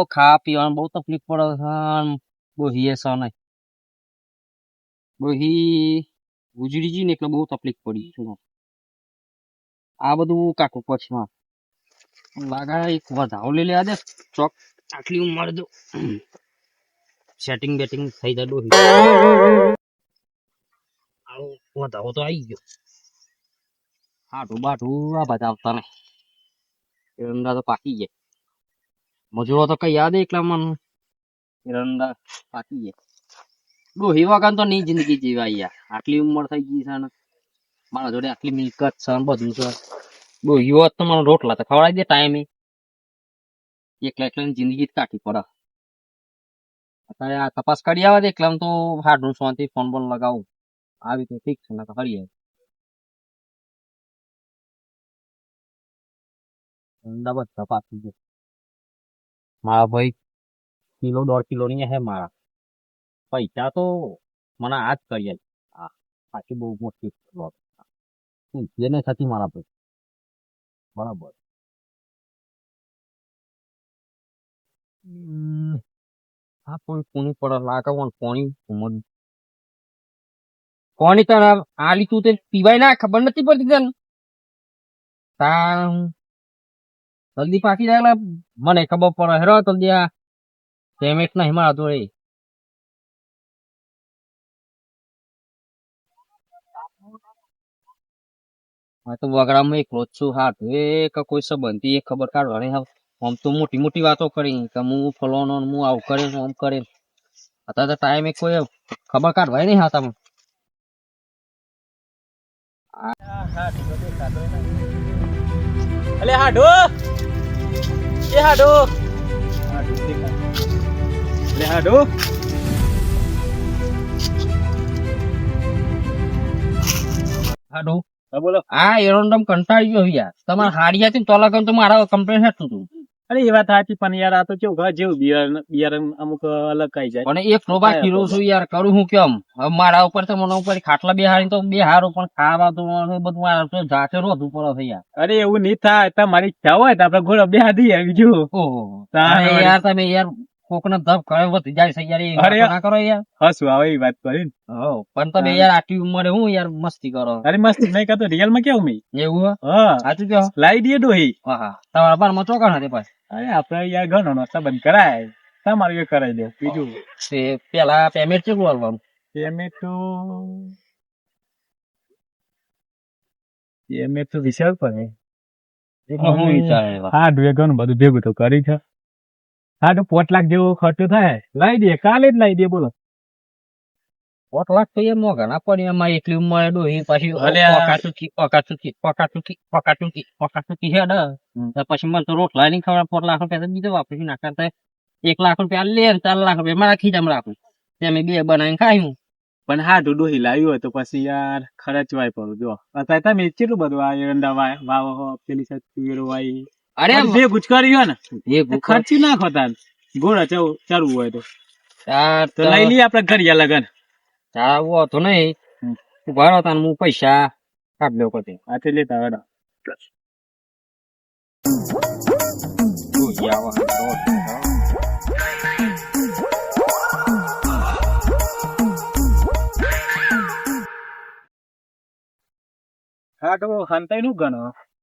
ખાવા પીવાનું બહુ તકલીફ પડે છે બોહીએ છે નહીં બોહી ગુજરી ગઈ ને એટલે બહુ તકલીફ પડી છે આ બધું કાકું પછી લાગા એક વધાવ લઈ લે દે ચોક આટલી ઉંમર જો સેટિંગ બેટિંગ થઈ જાય ડોહી આવો વધાવો તો આવી ગયો હાટું બાટું આ બધા આવતા નહીં એરંડા તો પાકી જાય મજૂરો તો કઈ યાદ એકલા મન એરંડા પાકી જાય ડોહી વગર તો નહીં જિંદગી જીવાય યાર આટલી ઉંમર થઈ ગઈ છે ને મારા જોડે આટલી મિલકત છે ને બધું છે ડોહી હોત તો મને રોટલા તો ખવડાવી દે ટાઈમે એકલા એકલા જિંદગી જ કાઢી પડે અત્યારે આ તપાસ કરી આવે એકલા તો હાડું શાંતિ ફોન બોન લગાવું આવી તો ઠીક છે ને કરી અમદાવાદ તપાસી ગયો મારા ભાઈ કિલો 1.5 કિલો ની હે મારા પૈસા તો મને આજ કરી આલી હા પાછી બહુ મોટી જેને થતી મારા ભાઈ બરાબર હા કોઈ કોની પડે લાગે પાણી પાણી તને આલી તું તે પીવાય ના ખબર નથી પડતી તને તાર જલ્દી પાકી જાય મને ખબર પડે હેરો જલ્દી આ પેમેન્ટ નહીં મારા જોડે હા તો વગડામાં એકલો જ છું હાથ એ કોઈ સંબંધી એક ખબર કાઢવાની આમ તો મોટી મોટી વાતો કરી કે હું ફલોનો હું આવું કરે આમ કરે અત્યારે તો ટાઈમ એક કોઈ ખબર કાઢવાય નહીં હાથામાં અલે હાડો એ હાડો અલે હાડો હાડો હા બોલો આ એરોન્ડમ કંટાળી ગયો યાર તમારે હાડી હતી ને તો લગન તો મારા કમ્પ્લેન હતું તું અરે એ વાત સાચી પણ યાર આ તો કેવું ઘર જેવું બિયારણ અમુક અલગ કઈ જાય પણ એક રોબા કિલો છું યાર કરું હું કેમ હવે મારા ઉપર તો મને ઉપર ખાટલા બેહાડી તો બે હારો પણ ખાવા તો બધું મારા તો જાતે રોધું પડે છે યાર અરે એવું નહીં થાય તમારી ઈચ્છા હોય તો આપડે ઘોડો બેહા દઈએ બીજું ઓહો યાર તમે યાર કોકને ધબ કરે વધી જાય છે યાર એ અરે ના કરો યાર હસું આવે એ વાત કરી હો પણ તમે યાર આટલી ઉંમરે હું યાર મસ્તી કરો અરે મસ્તી નહીં કરતો રિયલ માં કેવું મેં એવું હા સાચું કહો લાવી દઈએ ડોહી હા તમારા બારમાં ચોકણ હતી પાછી અરે આપડે યાર ઘણો નો સંબંધ કરાય તમારું એ કરાવી દે બીજું તે પેલા પેમેન્ટ કેટલું આવવાનું પેમેન્ટ તો વિચાર પડે હું વિચારે હા ઘણું બધું ભેગું તો કરી છે હા તો 5 લાખ જેવો ખર્ચો થાય લાવી દઈએ કાલે જ લાવી દઈએ બોલો 5 લાખ તો એ મોઘા ના પડે એમાં એટલી ઉંમરે ડોહી પાછી પકાટુકી છે ને પછી મને તો રોટલા નહીં ખબર 5 લાખ રૂપિયા બીજો વાપરી ના કરતા 1 લાખ રૂપિયા લે 4 લાખ રૂપિયા મારા ખીજામાં રાખું તમે બે બનાવીને ખાયું પણ હા ડોહી લાવ્યું હોય તો પછી યાર ખર્ચવાય પડું જો અત્યારે તમે કેટલું બધું આ એરંડા વાવો પેલી સાઈડ તુવેરો વાવી અરે બે ગુજ કર્યું ને એ ખર્ચી નાખો તાર ઘોડા ચડવું હોય તો તો લઈ લઈએ આપડે ઘડિયા લગન આવો તો નહીં ઉભા રહો તાન હું પૈસા કાઢ લેવો પછી આ તે લેતા વેડા હા તો હંતાઈ નું ગણો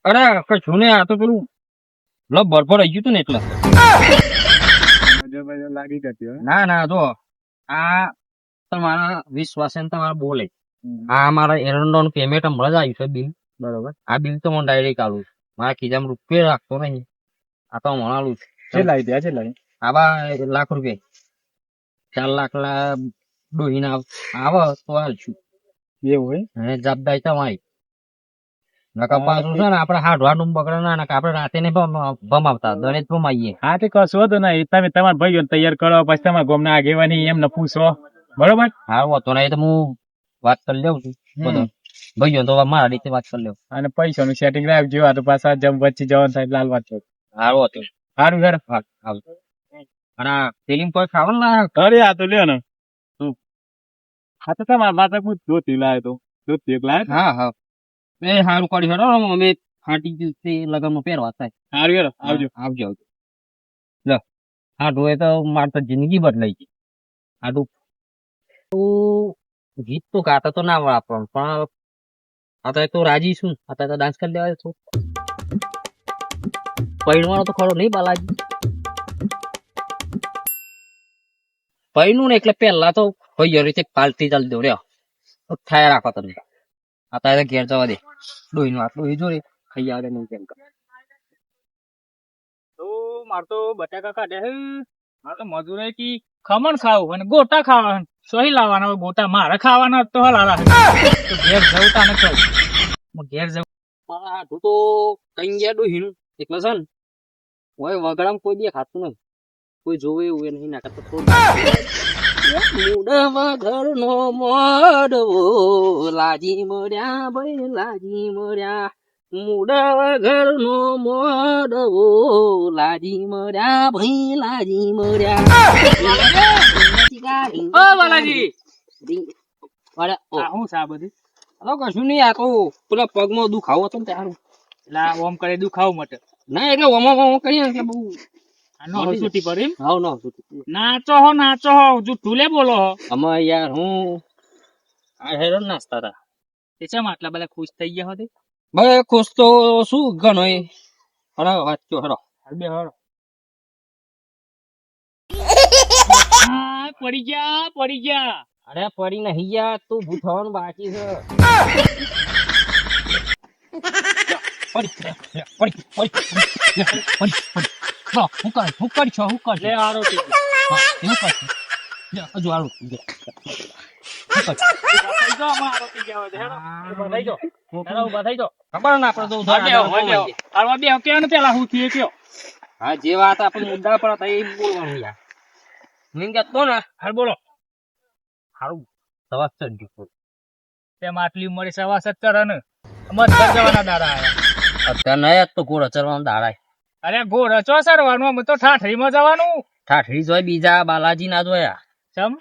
અરે કશું ને આ તો પેલું લબ્બર પડાઈ ગયું તું ને એટલે લાગી જતી ના ના જો આ તમારા વિશ્વાસે તમારા બોલે આ મારા એરંડો નું પેમેન્ટ હમણાં જ આવ્યું છે બિલ બરોબર આ બિલ તો મને ડાયરેક્ટ આલું મારા ખીજામાં રૂપિયા રાખતો નહીં આ તો હમણાં આલું છે લાવી દે છે લાવી આવા 1 લાખ રૂપિયા 4 લાખ ડોહીને આવે તો હાલશું એવું હોય જવાબદારી તમારી નકા પાછું છે ને આપડે હાડવાનું બગડે ના આપડે રાતે ને ભમાવતા દરેક ભમાઈએ હા તે કશો તો નહીં તમે તમારા ભાઈઓ તૈયાર કરો પછી તમારા ગામના આગેવાની એમને પૂછો બરોબર હા હોતો નહીં તો હું વાત કરી લઉં છું બધો ભાઈઓ તો મારા રીતે વાત કરી લઉં અને પૈસા નું સેટિંગ રાખજો આ તો પાછા જમ વચ્ચે જવાનું થાય લાલ વાત સારું હતું સારું હેર અને ફિલિંગ કોઈ ખાવાનું ના અરે આ તો લ્યો ને હા તો તમારા માતા પૂછ ધોતી લાવે તો ધોતી એક લાવે હા હા એ સારું કરી હેડો અમે ફાટી ગયું લગનમાં પહેરવા થાય સારું હેર આવજો આવજો આવજો હાડું એ તો મારે તો જિંદગી બદલાઈ ગઈ. હાડું ગીત તો ગાતા તો ના વાપરવાનું પણ અત્યારે તો રાજી છું. અત્યારે તો ડાન્સ કરી લેવાય છું. પૈણવાનો તો ખરો નહીં બાલાજી. પૈણું ને એટલે પેલા તો ભાઈ રીતે પાલટી ચાલી દો રહ્યો થાય રાખો તમે. અત્યારે ઘેર જવા દે. ડોહીનું આટલું એ જોડે ખાઈ આવે નહીં કેમ તો મારે તો બટાકા કાઢ્યા છે. મારે તો મજૂરે કી ખમણ ખાવું અને ગોટા ખાવા સહી લાવવાના હોય ગોટા મારે ખાવાના તો હલાલા તો ઘેર જવું તા નથી હું ઘેર જવું. હાડું તો કઈ ગયા ડોહીનું એટલે છે ને હોય વગડામાં કોઈ દે ખાતું નહીં. કોઈ જોવે એવું એ નહીં નાખે તો મૂડમાં ઘરનો મોડવો લાજી મળ્યા ભાઈ લાજી મળ્યા. મૂડવા ઘરનો મોડવો લાજી મળ્યા ભાઈ લાજી મળ્યા. ઓ બાલાજી અરે આ શું છે આ બધું? કશું નહીં. આ તો પેલા પગમાં દુખાવો હતો ને તારું એટલે આ ઓમ કરે દુખાવું મટે ના એટલે ઓમાં કરીએ ને એટલે બહુ આનો છૂટી પડી એમ? હાવ ના નાચો હો જો તુલે બોલો હો અમે યાર હું આ હેરો નાસ્તા હતા. તે ચમ આટલા બધા ખુશ થઈ ગયા હોતે? ભાઈ ખુશ તો શું ઘણો એ હરો વાત કયો હરો બે હરો પડી ગયા. અરે પડી નહીં યાર તું ભૂત થવાનું બાકી છે. લે આરો થઈ પેલા હું થયું કયો? હા જે વાત આપણે મુદ્દા પર હતા એ બોલવાનું યાર. મેં કહેતો ને હાલ બોલો. સારું સવાસ ચડી ગયું. તેમ આટલી ઉંમરે સવા 17 ને મત ઘર જવાના દાડા આયા. અત્યારે નયા તો ઘોડો ચરવાનું દાડાય. અરે ઘોડો ચો સરવાનું અમે તો ઠાઠરીમાં જવાનું. ઠાઠરી જોય બીજા બાલાજી ના જોયા. ચમ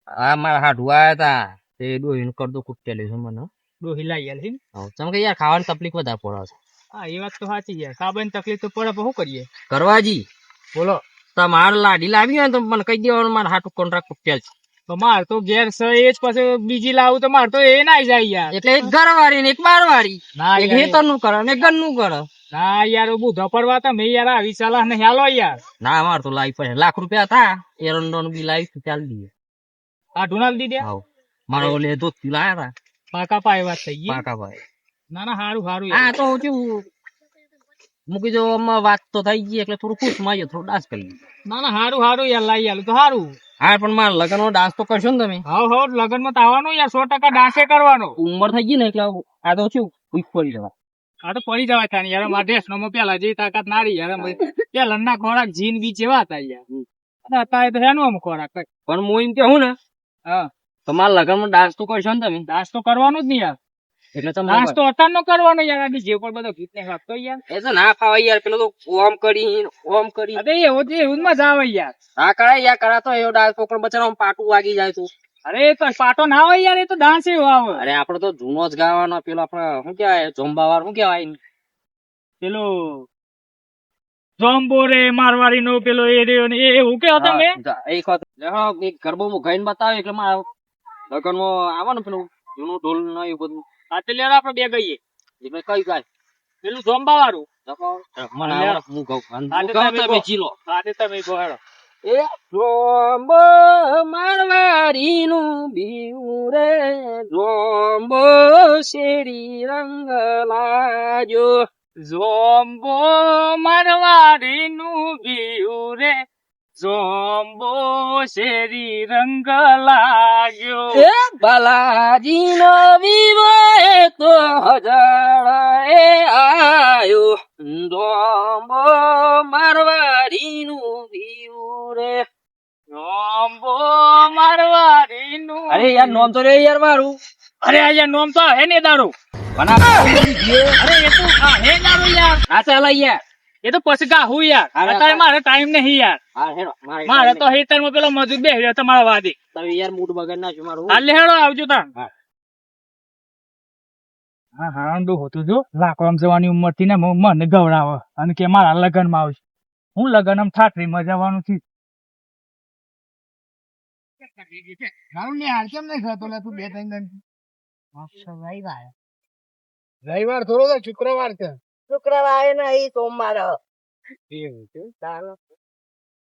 આ મારા હાડુ આયા તા તે ડોહીનું કરતો કુટેલું છે મને. ડોહી લાઈ આલ હી. ચમ કે યાર ખાવાની તકલીફ વધારે પડે છે. હા એ વાત તો સાચી યાર. ખાવાની તકલીફ તો પડે પણ શું કરીએ? કરવાજી બોલો. તમારે લાડી લાવી હોય ને તો મને કહી દેવાનું મારે હાટું કોન્ટ્રાક્ટ કુટેલ છે. તો માર તો ઘેર છે એ જ પછી બીજી લાવું તો માર તો એ ના જાય યાર. એટલે એક ઘર વાળી ને એક બાર વાળી. ના એક હેતર નું કરે ને એક ઘર નું કરે. ના યાર બુધો પડવા તમે યાર આવી સલાહ ને હાલો યાર. ના અમાર તો લાવી પડે ₹1,00,000 થા એરંડો નું બી લાવી ચાલી દઈએ. આ ઢુનાલ દીધે મારો ઓલે દોસ્તી લાયા તા પાકા પાય વાત થઈ ગઈ. પાકા ભાઈ. ના ના હારું હા તો કેવું મૂકી જો વાત તો થઈ ગઈ એટલે થોડું ખુશ માં થોડું ડાન્સ કરી લઈએ. ના ના હારું યાર લાઈ આલું તો હારું. હા પણ મારા લગ્ન નો ડાન્સ તો કરશો ને તમે? હવ લગ્ન માં તો આવવાનું યાર 100% ડાન્સે કરવાનો. ઉંમર થઈ ગઈ ને એટલે આ તો શું ઉઈક પડી જવા. આ તો પડી જવાય થાય યાર. મારા ડ્રેસ નો પેલા જે તાકાત નારી યાર. પેલા ના ખોરાક જીન બી જેવા હતા યાર. અત્યારે તો એનું આમ ખોરાક પણ હું એમ કેવું ને હા તમારા લગ્ન માં ડાન્સ તો કરશો ને તમે? ડાન્સ તો કરવાનું જ નહીં યાર. એટલે તમે ડાન્સ તો અત્યાર નો કરવાનો યાર. જે પણ બધો ગીત ને વાગતો યાર એ તો ના ફાવે યાર. પેલો તો ઓમ કરી અરે એવું મજા આવે યાર. હા કરાય યાર કરાતો એવો ડાન્સ પોકળ બચારા પાટું વાગી જાય તું. અરે તો પાટો ના હોય યાર. એ તો ડાન્સ એવો આવે. અરે આપડે તો જૂનો જ ગાવાનો. પેલો આપડે શું કેવાય જોંબાવાર શું કેવાય પેલો જોમ્બો રે મારવાડી નો પેલો એ રહ્યો ને એવું કે હતો મેં એક વખત એક ગરબો માં ગાઈને બતાવે એટલે મારા લગ્ન માં આવે ને પેલું જૂનું ઢોલ ને એવું બધું. હા તો લેવા આપડે બે ગઈએ. એટલે કઈ ગાય પેલું જોમ્બા વાળું મને આવડે હું ગાઉં તમે ચીલો. હા તમે ગોહેડો. એ જોંબો મારવાડી નું બીવું રે જોંબો શેરી રંગ લાજો. જોમ્બો મારવાડી નું બીયું રે જોમ્બો શેરી રંગ લાગ્યો. એ બાલાજી નો વિવો તો હજાર એ આયો જોંબો મારવાડી નું બીવું રે જોમ્બો મારવાડી નું. અરે યાર નોમ તો રે યાર મારું. અરે યાર નોમ તો હે ને દારૂ. અરે એ તો હે દારૂ યાર. ના ચાલે યાર. એ તો પછી ગાહું યાર. અત્યારે મારે ટાઈમ નહીં યાર. મારે તો હેતર માં પેલો મજૂર બે તમારા વાદી તમે યાર મૂડ બગાડ નાખ્યો મારું. હાલ હેડો આવજો તા. હા હા ઊંડું હોતું જો લાકડમ જવાની ઉંમર થી ને મને ગવડાવે અને કે મારા લગ્ન માં આવશે. હું લગન આમ ઠાઠરીમાં જવાનું છું. રવિવાર થોડો તો શુક્રવાર છે. શુક્રવારે નહીં સોમવારે.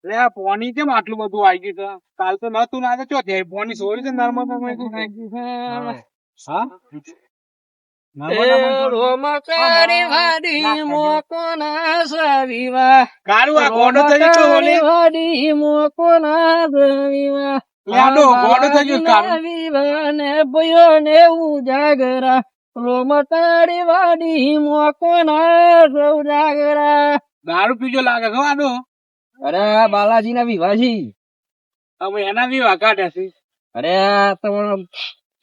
લે આ પોણી કેમ આટલું બધું આવી ગયું છે? કાલ તો નતું ના તો ચોથી આવી પોણી સોરી છે નર્મદામાં હા કારું આ ગોડો થઈ ગયો ઓલી લે આડો ગોડો થઈ ગયો કારું દારૂ પીજો લાગે છે આડો અરે બાલાજી ના વિવાહી. હવે એના બી વાકાડે છે અરે તમારો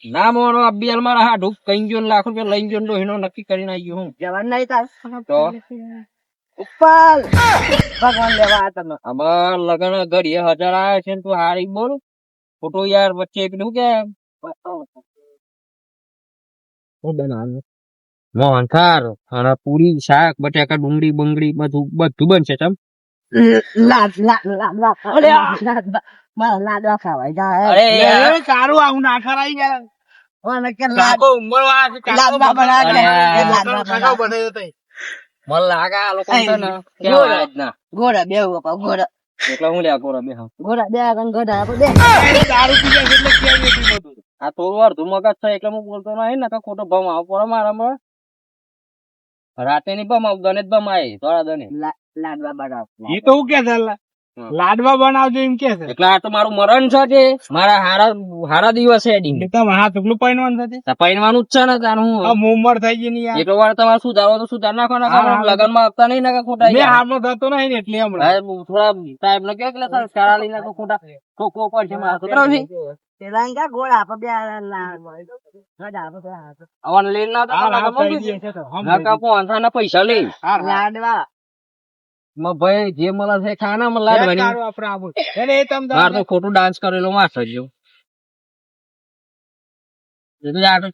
ના મોનો અભિયાન મારા હાડું કઈ ગયો લાખ રૂપિયા લઈ ગયો એનો નક્કી કરીને આવી ગયો હું જવાન નહીં તાર તો ઉપર ભગવાન લેવા તમે અમાર લગન ઘડીએ 1000 આવ્યા છે ને તું હારી બોલ ફોટો યાર વચ્ચે પેલું કે હું બનાવું મોહનથાર અને પૂરી શાક બટાકા ડુંગળી બંગડી બધું બનશે ચમ અરે કારું આવું ના કરાઈ ગયા કાકો ઉંમર વાળા છે કાકો બને તો મને લાગે આ લોકો છે ને કેવા જ ના ગોડા બે ગોડા એટલે હું લ્યા ગોડા બે ગોડા બે ગોડા બે દારૂ પી જાય એટલે કેમ એટલું બધું આ તો અડધું મગજ છે એટલે હું બોલતો નહીં ને ખોટો ભમ આવ પડે મારામાં રાતે ની બમ આવ દને જ બમ આવી થોડા દને લાડવા બનાવ એ તો હું કે છે લાડવા બનાવજો એમ કે છે એટલે આ તો મારું મરણ છે તે મારા હારા દિવસ છે ડી તમે હા ટુકલું પૈનવાનું થતી પૈણવાનું જ છે ને તારું ઉંમર થઈ ગઈ ની યાર એટલો વાર તમારે સુધારો તો સુધાર નાખો ને લગન માં આપતા નહીં ને ખોટા મેં હારનો થતો નહીં ને એટલે હમણાં થોડા ટાઈમ ને કે સારા લઈને ખોટા ખોખો પડશે મારા છોકરા તેલાંગા ગોળા પર બે આવન લેન ના તો પૈસા લે લાડવા ભાઈ જે મળે છે ખાના માં લાડવાની માર તો ખોટું ડાન્સ કરેલો માસ્ટર જેવું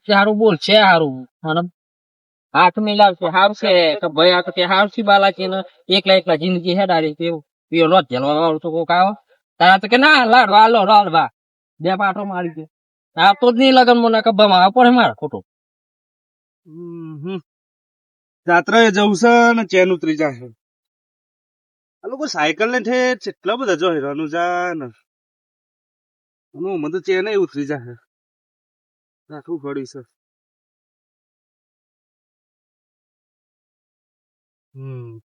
સારું બોલ છે સારું અને હાથ મિલાવશે સારું છે કે ભાઈ આ તો કે સારું છે બાલાજી ને એકલા જિંદગી હેડારી પેલો લોટ જલવા તો કોક આવો તારા તો કે ના લાડવા લો લાડવા બે પાટો મારી દે આ તો જ નહીં લગન મને કબ્બામાં આવ પડે મારે ખોટું જાત્રા જવું છે ને ચેન ઉતરી જશે આ લોકો સાયકલ ને ઠેઠ એટલા બધા જો હેરાનું જા ને મને તો ચેન ઉતરી જશે રાખવું પડી છે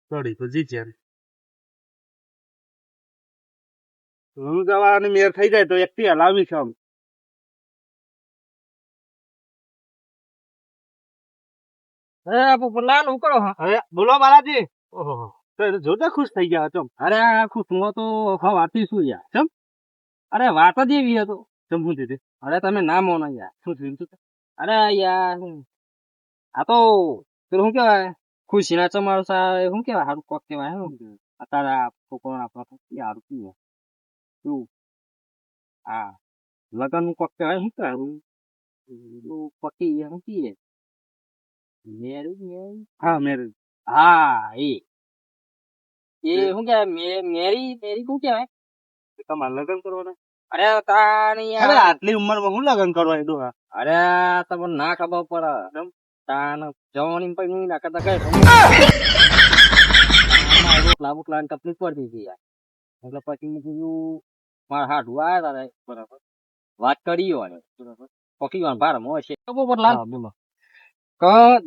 પડી તો જી ચેન હું જવાની મેર થઈ જાય તો એકથી હલાવી છે લાલ હું કરો હવે બોલો બાલાજી ઓહો જોતા ખુશ થઈ ગયા ચમ અરે આ ખુશ હું તો વાતી શું યાર ચમ અરે વાત જ એવી હતો ચમ શું દીધી અરે તમે ના મોનો યાર શું થયું અરે યાર આ તો પેલું શું કેવાય ખુશી ના ચમાડસા શું કેવાય સારું કોક કેવાય અત્યારે છોકરો આપડા સારું પીવે શું હા લગન નું કોક કેવાય શું કરું પકી શું કીએ મેરેજ હા મેરેજ હા એ શું કેવાય મેરી શું કેવાય તમારે લગ્ન કરવાના અરે તાણી અરે આટલી ઉંમર માં હું લગ્ન કરવા એ ડોહા અરે તમને ના ખબર પડે તાન જવાની પછી ના કરતા કઈ રોટલા તકલીફ પડતી હતી યાર એટલે પછી મેં કીધું મારા હાડું આવ્યા તારે બરાબર વાત કરી બરાબર પકી વાર ભાર છે ખબર લાલ બોલો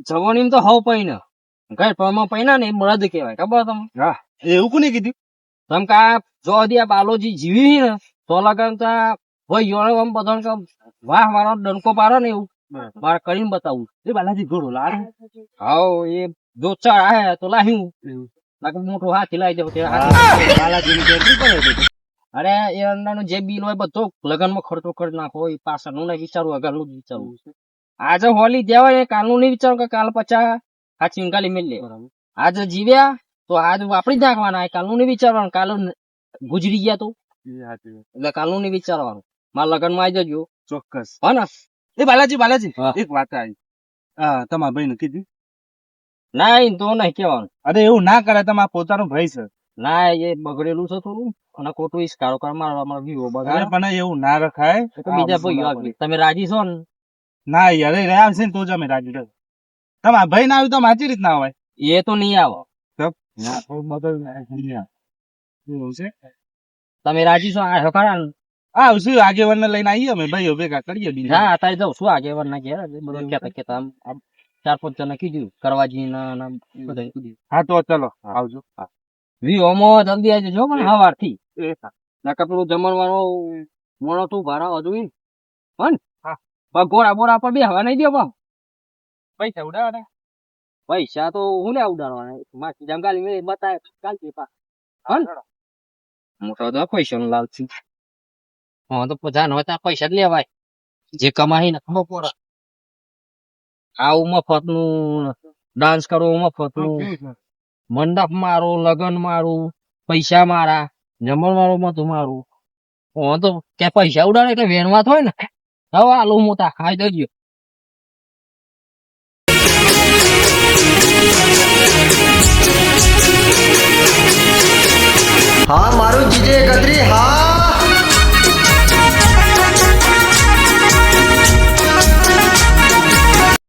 જવાની તો હવ પૈને ઘર પમાં પૈના ને મરદ કેવાય ખબર તમે હા એવું કોને કીધું તમ કા જો આ બાલોજી જીવી ને તો લગન ભાઈ યોને આમ બધા વાહ મારો ડંકો પાડો ને એવું મારે કરીને બતાવું એ બાલાજી ઘોડો લાડ હાઉ એ જો ચા આયા તો લાહ્યું નાકે મોટો હાથી લાવી દેવો બાલાજી ની કેટલી પડે અરે એ અંડાનો જે બિલ હોય બધો લગન માં ખર્ચો કરી નાખો એ પાછળનું નહીં વિચારવું આગળનું જ વિચારવું આજે હોલી દેવાય કાલનું નહીં વિચારું કે કાલ પચા આ ચિંકાલી મેળ લે આજે જીવ્યા તો આજ વાપરી જ નાખવાના કાલનું નહીં વિચારવાનું કાલ ગુજરી ગયા તો એટલે કાલનું નહીં વિચારવાનું મારા લગન માં આવી જજો ચોક્કસ હા ને એ બાલાજી એક વાત આવી તમારા ભાઈ ને કીધું ના તો નહીં કેવાનું અરે એવું ના કરે તમારા પોતાનો ભાઈ છે ના એ બગડેલું છે થોડું અને ખોટું ઈસકારો કર મારવા વ્યૂ અરે બગાડ પણ એવું ના રખાય. તો બીજા ભાઈઓ આપી તમે રાજી છો ને ના યાર એ રહ્યા આવશે ને તો જ અમે રાજી થશે. તમારા ભાઈ ના આવ્યું તો માચી રીત ના આવે. એ તો નહીં આવો ના થોડું મગજ નહીં આવે. એવું છે. તમે રાજી છો આ ખરા ને આવશું આગેવાન ને લઈને આવીએ અમે ભાઈઓ ભેગા કરીએ બીજું. હા અત્યારે જાઉં છું આગેવાન ના ઘેર બધું કેતા આમ 4-5 જણા કીધું કરવાજી ના બધા કીધું હા તો ચલો આવજો. વીઓમાં જલ્દી આવી જજો પણ સવારથી એ હા. નકર પેલું જમણવાનો મોણો તું ભાડા હજુ હન હા. પણ ગોળા બોરા પર બે હવા નહીં દે પણ પૈસા ઉડાવવાના પૈસા તો હું લે ઉડાડવાના માસી જેમ કાલી મેં બતાય કાલથી પા હન મોટો તો પૈસા નો લાલ છું હા તો જાન હોય ત્યાં પૈસા જ લેવાય જે કમાઈ ને ખબર પડે આવું મફત નું ડાન્સ કરવું મફત નું મંડપ મારું લગન મારું પૈસા મારા જમણ મારું મતું મારું હું તો કે પૈસા ઉડાડે એટલે વેણવા હોય ને હવે આલુ મોટા ખાઈ દેજો હા મારું જીજે ગદરી હા